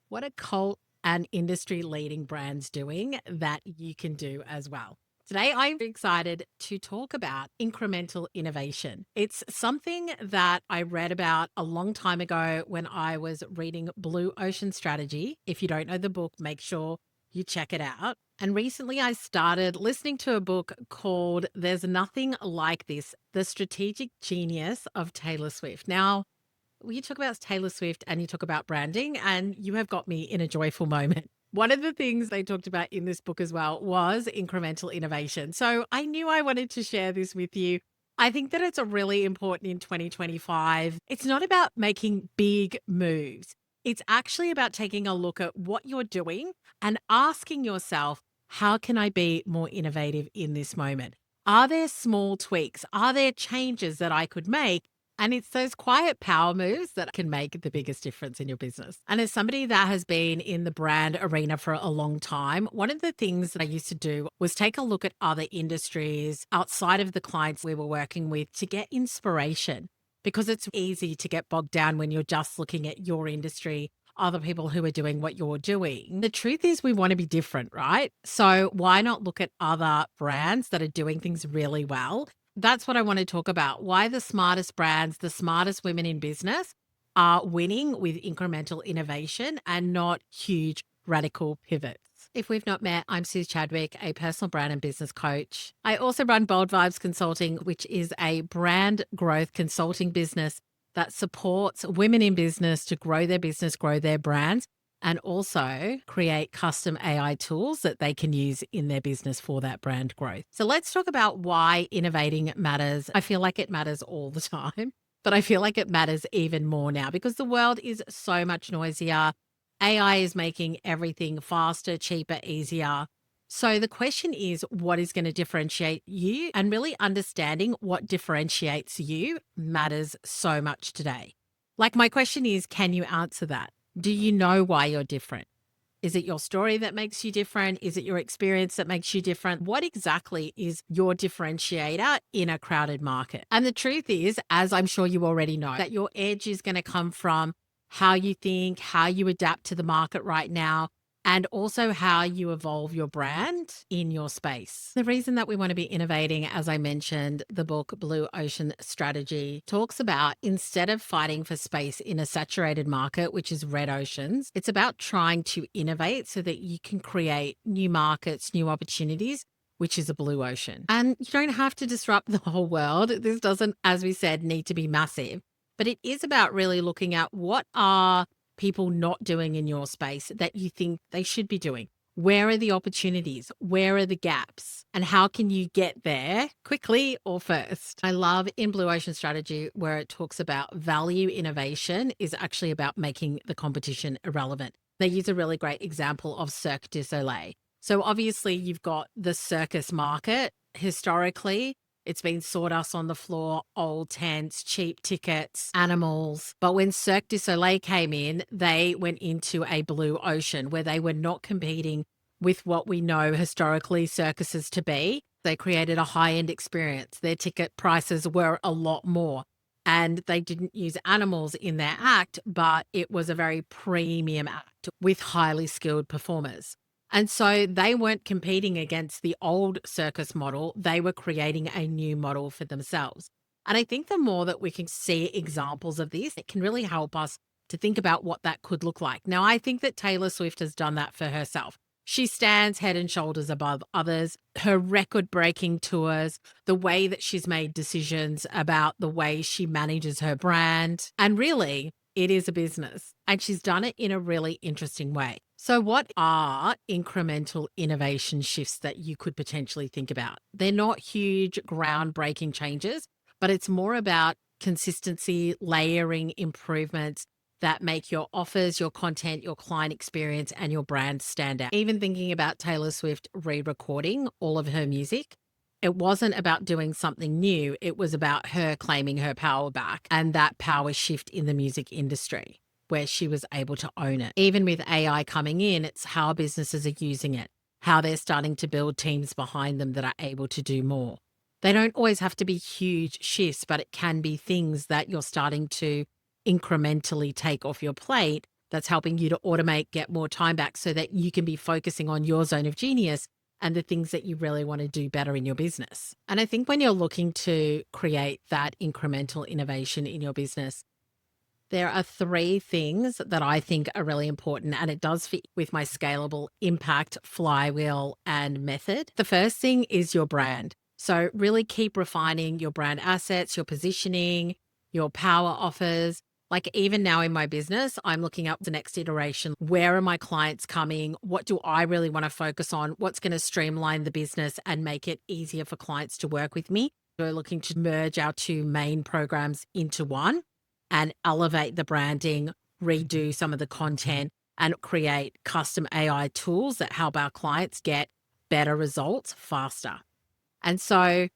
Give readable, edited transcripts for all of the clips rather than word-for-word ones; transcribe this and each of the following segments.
what are cult and industry leading brands doing that you can do as well? Today, I'm excited to talk about incremental innovation. It's something that I read about a long time ago when I was reading Blue Ocean Strategy. If you don't know the book, make sure you check it out. And recently, I started listening to a book called There's Nothing Like This: The Strategic Genius of Taylor Swift. Now, you talk about Taylor Swift and you talk about branding, and you have got me in a joyful moment. One of the things they talked about in this book as well was incremental innovation. So I knew I wanted to share this with you. I think that it's a really important in 2025. It's not about making big moves. It's actually about taking a look at what you're doing and asking yourself, how can I be more innovative in this moment? Are there small tweaks? Are there changes that I could make? And it's those quiet power moves that can make the biggest difference in your business. And as somebody that has been in the brand arena for a long time, one of the things that I used to do was take a look at other industries outside of the clients we were working with to get inspiration, because it's easy to get bogged down when you're just looking at your industry, other people who are doing what you're doing. The truth is, we want to be different, right? So why not look at other brands that are doing things really well? That's what I want to talk about. Why the smartest brands, the smartest women in business are winning with incremental innovation and not huge radical pivots. If we've not met, I'm Suz Chadwick, a personal brand and business coach. I also run Bold Vibes Consulting, which is a brand growth consulting business that supports women in business to grow their business, grow their brands, and also create custom AI tools that they can use in their business for that brand growth. So let's talk about why innovating matters. I feel like it matters all the time, but I feel like it matters even more now because the world is so much noisier. AI is making everything faster, cheaper, easier. So the question is, what is going to differentiate you? And really understanding what differentiates you matters so much today. Like, my question is, can you answer that? Do you know why you're different? Is it your story that makes you different? Is it your experience that makes you different? What exactly is your differentiator in a crowded market? And the truth is, as I'm sure you already know, that your edge is going to come from how you think, how you adapt to the market right now, and also how you evolve your brand in your space. The reason that we want to be innovating, as I mentioned, the book Blue Ocean Strategy talks about, instead of fighting for space in a saturated market, which is red oceans, it's about trying to innovate so that you can create new markets, new opportunities, which is a blue ocean. And you don't have to disrupt the whole world. This doesn't, as we said, need to be massive, but it is about really looking at what are people not doing in your space that you think they should be doing? Where are the opportunities? Where are the gaps? And how can you get there quickly or first? I love in Blue Ocean Strategy where it talks about value innovation is actually about making the competition irrelevant. They use a really great example of Cirque du Soleil. So obviously you've got the circus market. Historically, it's been sawdust on the floor, old tents, cheap tickets, animals. But when Cirque du Soleil came in, they went into a blue ocean where they were not competing with what we know historically circuses to be. They created a high-end experience. Their ticket prices were a lot more. And they didn't use animals in their act, but it was a very premium act with highly skilled performers. And so they weren't competing against the old circus model. They were creating a new model for themselves. And I think the more that we can see examples of this, it can really help us to think about what that could look like. Now, I think that Taylor Swift has done that for herself. She stands head and shoulders above others. Her record-breaking tours, the way that she's made decisions about the way she manages her brand, and really, it is a business, and she's done it in a really interesting way. So what are incremental innovation shifts that you could potentially think about? They're not huge groundbreaking changes, but it's more about consistency, layering improvements that make your offers, your content, your client experience, and your brand stand out. Even thinking about Taylor Swift re-recording all of her music, it wasn't about doing something new. It was about her claiming her power back and that power shift in the music industry where she was able to own it. Even with AI coming in, it's how businesses are using it, how they're starting to build teams behind them that are able to do more. They don't always have to be huge shifts, but it can be things that you're starting to incrementally take off your plate that's helping you to automate, get more time back so that you can be focusing on your zone of genius and the things that you really want to do better in your business. And I think when you're looking to create that incremental innovation in your business, there are three things that I think are really important, and it does fit with my scalable impact, flywheel, and method. The first thing is your brand. So really keep refining your brand assets, your positioning, your power offers. Like even now in my business, I'm looking up the next iteration. Where are my clients coming? What do I really want to focus on? What's going to streamline the business and make it easier for clients to work with me? We're looking to merge our two main programs into one and elevate the branding, redo some of the content, and create custom AI tools that help our clients get better results faster. And so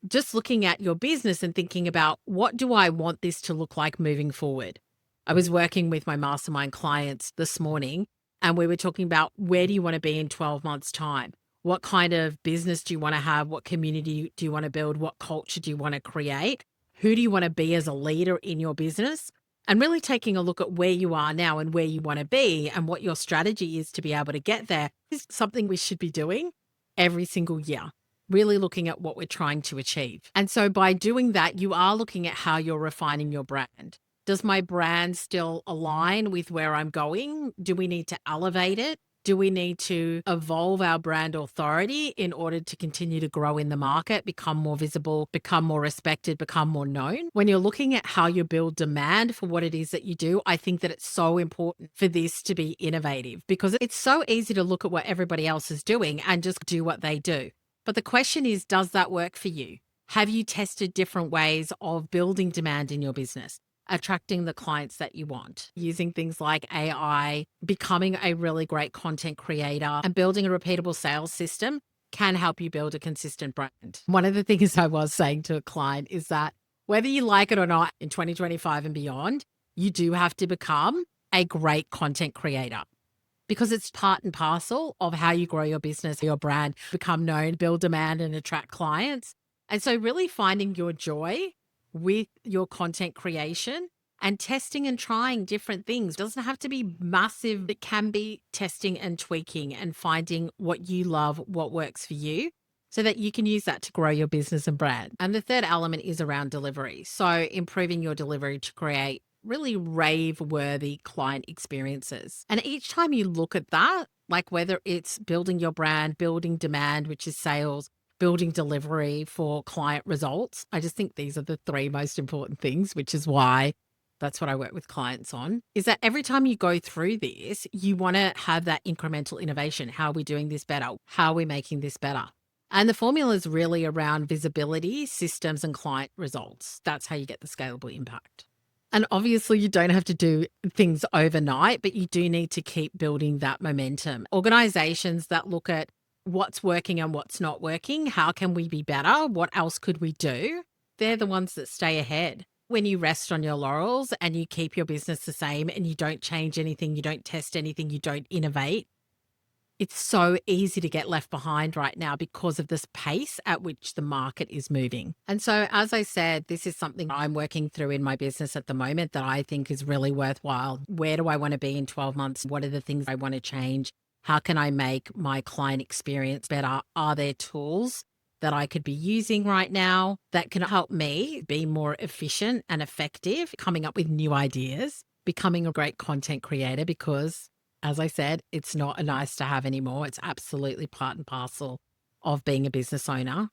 just looking at your business and thinking about what do I want this to look like moving forward? I was working with my mastermind clients this morning and we were talking about where do you want to be in 12 months' time? What kind of business do you want to have? What community do you want to build? What culture do you want to create? Who do you want to be as a leader in your business? And really taking a look at where you are now and where you want to be and what your strategy is to be able to get there is something we should be doing every single year. Really looking at what we're trying to achieve. And so by doing that, you are looking at how you're refining your brand. Does my brand still align with where I'm going? Do we need to elevate it? Do we need to evolve our brand authority in order to continue to grow in the market, become more visible, become more respected, become more known? When you're looking at how you build demand for what it is that you do, I think that it's so important for this to be innovative because it's so easy to look at what everybody else is doing and just do what they do. But the question is, does that work for you? Have you tested different ways of building demand in your business, attracting the clients that you want, using things like AI, becoming a really great content creator, and building a repeatable sales system can help you build a consistent brand. One of the things I was saying to a client is that whether you like it or not in 2025 and beyond, you do have to become a great content creator, because it's part and parcel of how you grow your business, your brand, become known, build demand, and attract clients. And so really finding your joy with your content creation and testing and trying different things. It doesn't have to be massive. It can be testing and tweaking and finding what you love, what works for you, so that you can use that to grow your business and brand. And the third element is around delivery. So improving your delivery to create really rave-worthy client experiences. And each time you look at that, like whether it's building your brand, building demand, which is sales, building delivery for client results, I just think these are the three most important things, which is why that's what I work with clients on, is that every time you go through this, you want to have that incremental innovation. How are we doing this better? How are we making this better? And the formula is really around visibility, systems, and client results. That's how you get the scalable impact. And obviously, you don't have to do things overnight, but you do need to keep building that momentum. Organizations that look at what's working and what's not working, how can we be better? What else could we do? They're the ones that stay ahead. When you rest on your laurels and you keep your business the same and you don't change anything, you don't test anything, you don't innovate, it's so easy to get left behind right now because of this pace at which the market is moving. And so, as I said, this is something I'm working through in my business at the moment that I think is really worthwhile. Where do I want to be in 12 months? What are the things I want to change? How can I make my client experience better? Are there tools that I could be using right now that can help me be more efficient and effective, coming up with new ideas, becoming a great content creator? Because as I said, it's not a nice to have anymore. It's absolutely part and parcel of being a business owner.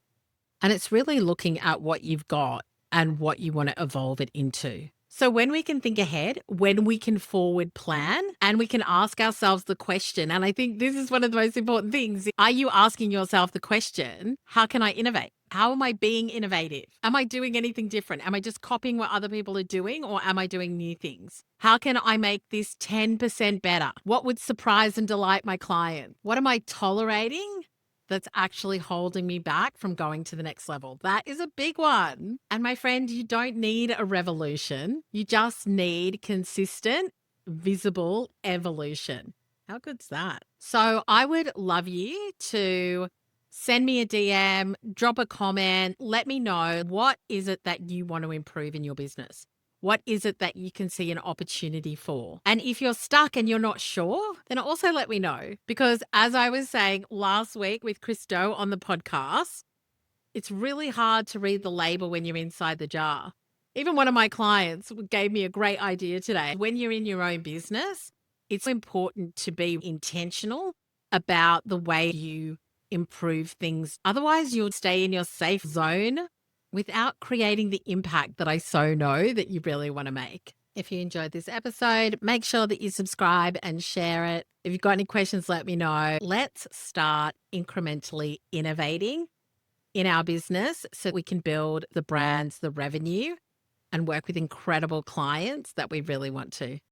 And it's really looking at what you've got and what you want to evolve it into. So when we can think ahead, when we can forward plan, and we can ask ourselves the question, and I think this is one of the most important things. Are you asking yourself the question, how can I innovate? How am I being innovative? Am I doing anything different? Am I just copying what other people are doing, or am I doing new things? How can I make this 10% better? What would surprise and delight my client? What am I tolerating that's actually holding me back from going to the next level? That is a big one. And my friend, you don't need a revolution. You just need consistent, visible evolution. How good's that? So I would love you to send me a DM, drop a comment, let me know what is it that you want to improve in your business. What is it that you can see an opportunity for? And if you're stuck and you're not sure, then also let me know. Because as I was saying last week with Christo on the podcast, it's really hard to read the label when you're inside the jar. Even one of my clients gave me a great idea today. When you're in your own business, it's important to be intentional about the way you improve things. Otherwise, you'll stay in your safe zone without creating the impact that I so know that you really want to make. If you enjoyed this episode, make sure that you subscribe and share it. If you've got any questions, let me know. Let's start incrementally innovating in our business so we can build the brands, the revenue, and work with incredible clients that we really want to.